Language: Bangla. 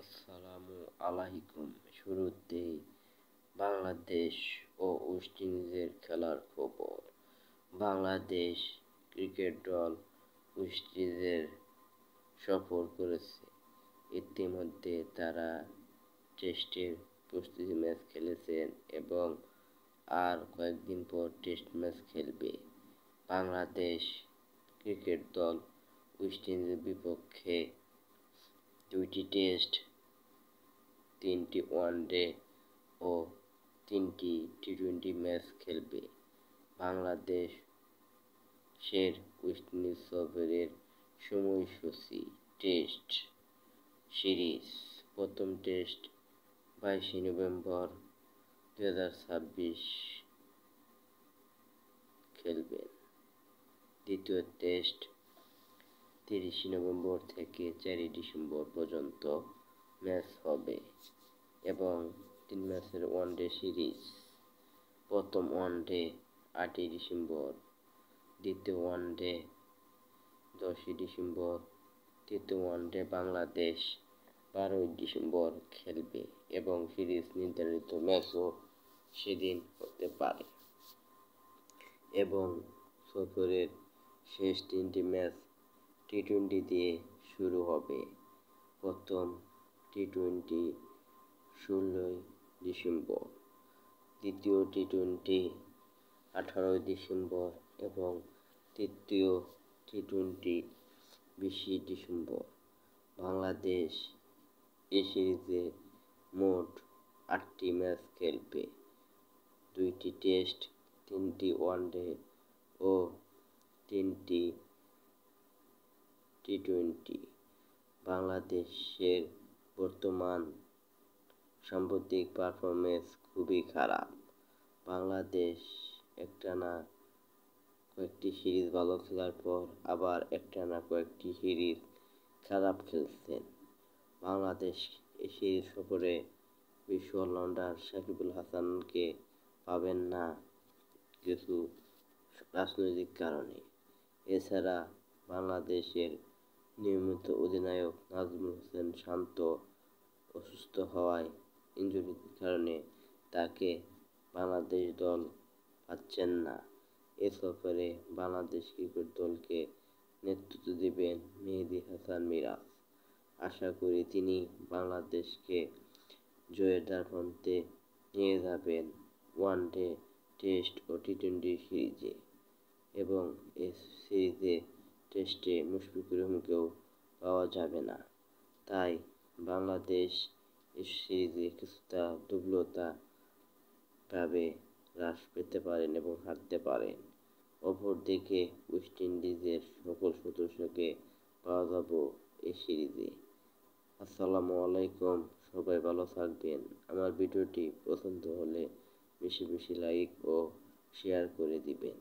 আসসালামু আলাইকুম। শুরুতেই বাংলাদেশ ও ওয়েস্ট ইন্ডিজের খেলার খবর। বাংলাদেশ ক্রিকেট দল ওয়েস্ট ইন্ডিজের সফর করেছে। ইতিমধ্যে তারা টেস্টের প্রস্তুতি ম্যাচ খেলেছেন এবং আর কয়েকদিন পর টেস্ট ম্যাচ খেলবে। বাংলাদেশ ক্রিকেট দল ওয়েস্ট ইন্ডিজের বিপক্ষে 2টি টেস্ট, 3টি ওয়ানডে ও 3টি টি-20 ম্যাচ খেলবে। বাংলাদেশের ওয়েস্ট ইন্ডিজ সফরের সময়সূচি: টেস্ট সিরিজ প্রথম টেস্ট 22 নভেম্বর 2026 খেলবেন। দ্বিতীয় টেস্ট 30 নভেম্বর থেকে 4 ডিসেম্বর পর্যন্ত ম্যাচ হবে এবং 3 ম্যাচের ওয়ানডে সিরিজ। প্রথম ওয়ানডে 8 ডিসেম্বর, দ্বিতীয় ওয়ানডে 10 ডিসেম্বর, তৃতীয় ওয়ানডে বাংলাদেশ 12 ডিসেম্বর খেলবে এবং সিরিজ নির্ধারিত ম্যাচও সেদিন হতে পারে। এবং সফরের শেষ 3টি ম্যাচ টি-20 দিয়ে শুরু হবে। প্রথম টি-20 16 ডিসেম্বর, দ্বিতীয় টি-20 18 ডিসেম্বর এবং তৃতীয় টি-20 20 ডিসেম্বর। বাংলাদেশ এই সিরিজে মোট 8টি ম্যাচ খেলবে, 2টি টেস্ট, 3টি ওয়ানডে ও 3টি টি-20। বাংলাদেশের বর্তমান সাম্প্রতিক পারফরমেন্স খুবই খারাপ। বাংলাদেশ একটানা কয়েকটি সিরিজ ভালো খেলার পর আবার একটানা কয়েকটি সিরিজ খারাপ খেলছেন। বাংলাদেশ এই সিরিজ সফরে বিশ্ব অলরাউন্ডার সাকিব আল হাসানকে পাবেন না কিছু রাজনৈতিক কারণে। এছাড়া বাংলাদেশের নিয়মিত অধিনায়ক নাজমুল হোসেন শান্ত অসুস্থ হওয়ায় ইনজুরির কারণে তাকে বাংলাদেশ দল পাচ্ছেন না। এ সফরে বাংলাদেশ ক্রিকেট দলকে নেতৃত্ব দেবেন মেহেদী হাসান মিরাজ। আশা করি তিনি বাংলাদেশকে জয়ের দ্বারপ্রান্তে নিয়ে যাবেন ওয়ানডে, টেস্ট ও টি-20 সিরিজে। এবং এই সিরিজে টেস্টে মুশফিকুর রহিমকেও পাওয়া যাবে না। তাই বাংলাদেশ এই সিরিজে কিছুটা দুর্বলতা ভাবে হ্রাস পেতে পারেন এবং হারতে পারেন। অপরদিকে ওয়েস্ট ইন্ডিজের সকল সদস্যকে পাওয়া যাবে এই সিরিজে। আসসালামু আলাইকুম, সবাই ভালো থাকবেন। আমার ভিডিওটি পছন্দ হলে বেশি বেশি লাইক ও শেয়ার করে দিবেন।